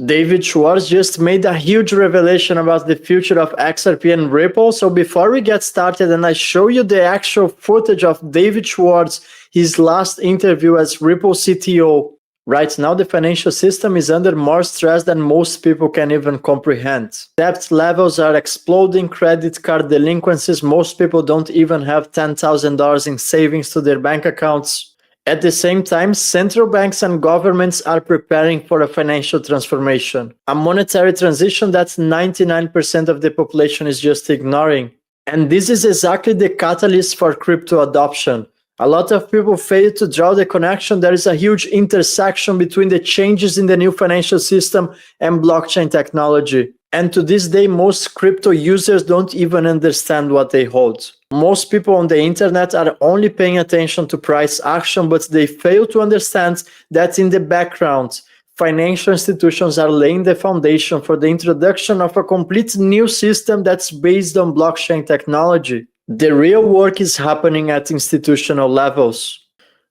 David Schwartz just made a huge revelation about the future of XRP and Ripple. So before we get started and I show you the actual footage of David Schwartz, his last interview as Ripple CTO, right now the financial system is under more stress than most people can even comprehend. Debt levels are exploding, credit card delinquencies, most people don't even have $10,000 in savings to their bank accounts. At the same time, central banks and governments are preparing for a financial transformation, a monetary transition that 99% of the population is just ignoring. And this is exactly the catalyst for crypto adoption. A lot of people fail to draw the connection. There is a huge intersection between the changes in the new financial system and blockchain technology. And to this day, most crypto users don't even understand what they hold. Most people on the internet are only paying attention to price action, but they fail to understand that in the background, financial institutions are laying the foundation for the introduction of a complete new system that's based on blockchain technology. The real work is happening at institutional levels.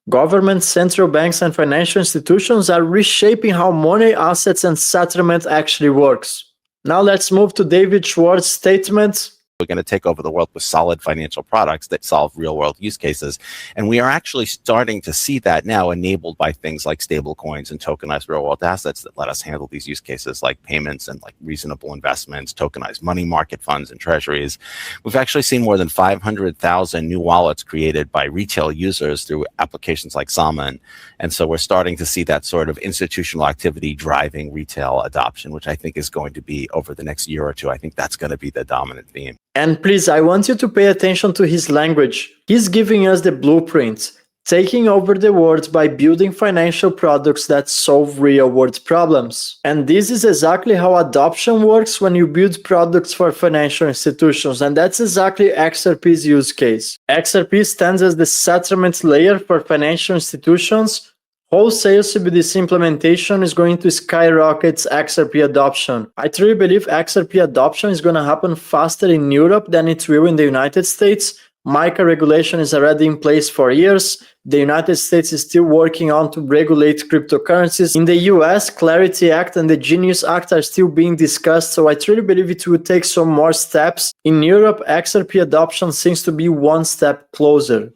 Governments, central banks, and financial institutions are reshaping how money, assets, and settlement actually works. Now let's move to David Schwartz's statement. We're going to take over the world with solid financial products that solve real-world use cases. And we are actually starting to see that now enabled by things like stable coins and tokenized real-world assets that let us handle these use cases like payments and like reasonable investments, tokenized money market funds and treasuries. We've actually seen more than 500,000 new wallets created by retail users through applications like Salmon. And so we're starting to see that sort of institutional activity driving retail adoption, which I think is going to be over the next year or two. I think that's going to be the dominant theme. And please, I want you to pay attention to his language. He's giving us the blueprint, taking over the world by building financial products that solve real-world problems. And this is exactly how adoption works when you build products for financial institutions, and that's exactly XRP's use case. XRP stands as the settlement layer for financial institutions. Wholesale CBDC implementation is going to skyrocket XRP adoption. I truly believe XRP adoption is going to happen faster in Europe than it will in the United States. MiCA regulation is already in place for years. The United States is still working on to regulate cryptocurrencies. In the US, Clarity Act and the Genius Act are still being discussed, so I truly believe it will take some more steps. In Europe, XRP adoption seems to be one step closer.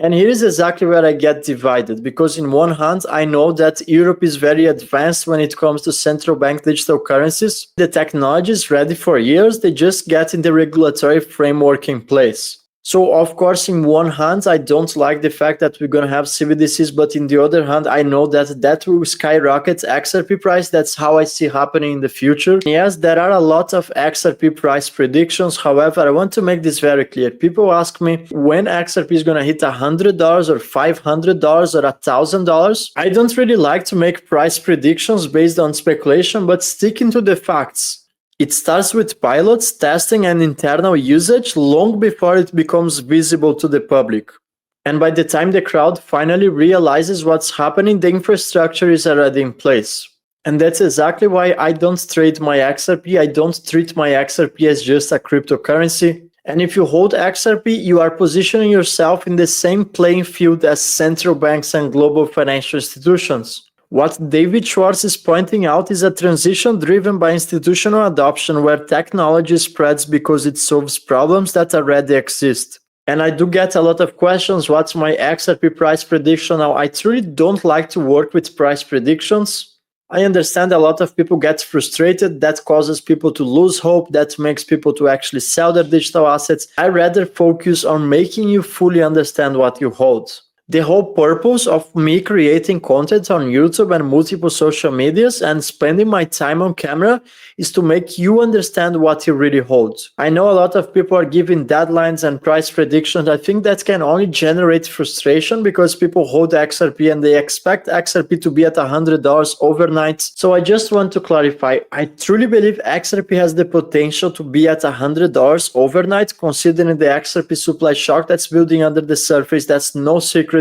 And here is exactly where I get divided, because in one hand, I know that Europe is very advanced when it comes to central bank digital currencies. The technology is ready for years, they just get in the regulatory framework in place. So of course, in one hand, I don't like the fact that we're going to have CBDCs, but in the other hand, I know that that will skyrocket XRP price. That's how I see happening in the future. Yes, there are a lot of XRP price predictions. However, I want to make this very clear. People ask me when XRP is going to hit $100 or $500 or $1,000. I don't really like to make price predictions based on speculation, but sticking to the facts. It starts with pilots, testing, and internal usage long before it becomes visible to the public. And by the time the crowd finally realizes what's happening, the infrastructure is already in place. And that's exactly why I don't trade my XRP. I don't treat my XRP as just a cryptocurrency. And if you hold XRP, you are positioning yourself in the same playing field as central banks and global financial institutions. What David Schwartz is pointing out is a transition driven by institutional adoption where technology spreads because it solves problems that already exist. And I do get a lot of questions, what's my XRP price prediction? Now, I truly don't like to work with price predictions. I understand a lot of people get frustrated, that causes people to lose hope, that makes people to actually sell their digital assets. I rather focus on making you fully understand what you hold. The whole purpose of me creating content on YouTube and multiple social medias and spending my time on camera is to make you understand what you really hold. I know a lot of people are giving deadlines and price predictions. I think that can only generate frustration because people hold XRP and they expect XRP to be at $100 overnight. So I just want to clarify, I truly believe XRP has the potential to be at $100 overnight, considering the XRP supply shock that's building under the surface. That's no secret.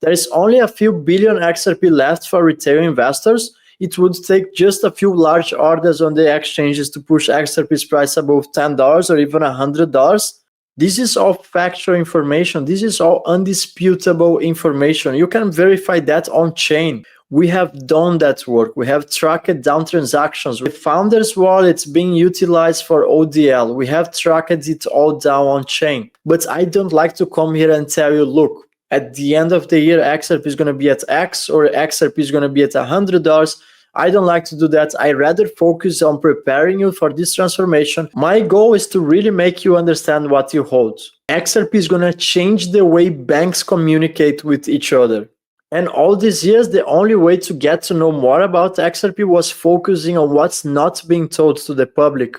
There is only a few billion XRP left for retail investors. It would take just a few large orders on the exchanges to push XRP's price above $10 or even $100. This is all factual information. This is all undisputable information. You can verify that on chain. We have done that work. We have tracked down transactions. The founder's wallet's being utilized for ODL. We have tracked it all down on chain. But I don't like to come here and tell you, look, at the end of the year, XRP is going to be at X or XRP is going to be at $100. I don't like to do that. I rather focus on preparing you for this transformation. My goal is to really make you understand what you hold. XRP is going to change the way banks communicate with each other. And all these years, the only way to get to know more about XRP was focusing on what's not being told to the public.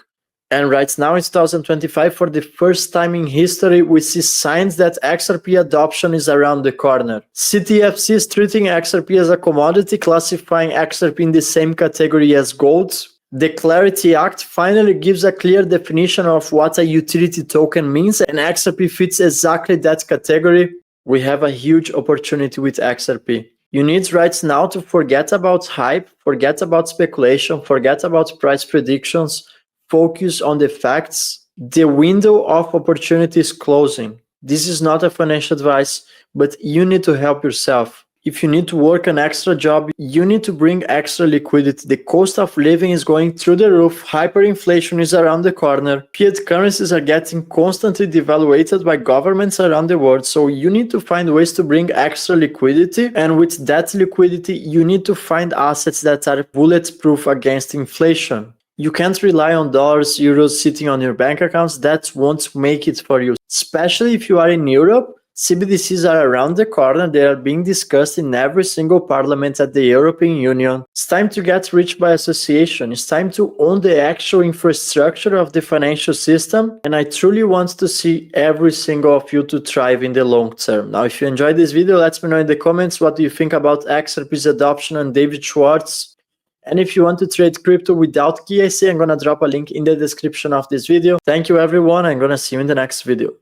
And right now in 2025, for the first time in history, we see signs that XRP adoption is around the corner. CTFC is treating XRP as a commodity, classifying XRP in the same category as gold. The Clarity Act finally gives a clear definition of what a utility token means, and XRP fits exactly that category. We have a huge opportunity with XRP. You need right now to forget about hype, forget about speculation, forget about price predictions, focus on the facts. The window of opportunity is closing. This is not a financial advice, but you need to help yourself. If you need to work an extra job, you need to bring extra liquidity. The cost of living is going through the roof. Hyperinflation is around the corner. Fiat currencies are getting constantly devaluated by governments around the world. So you need to find ways to bring extra liquidity. And with that liquidity, you need to find assets that are bulletproof against inflation. You can't rely on dollars, euros sitting on your bank accounts. That won't make it for you. Especially if you are in Europe, CBDCs are around the corner. They are being discussed in every single parliament at the European Union. It's time to get rich by association. It's time to own the actual infrastructure of the financial system. And I truly want to see every single of you to thrive in the long term. Now, if you enjoyed this video, let me know in the comments what do you think about XRP's adoption and David Schwartz. And if you want to trade crypto without KYC, I'm going to drop a link in the description of this video. Thank you, everyone. I'm going to see you in the next video.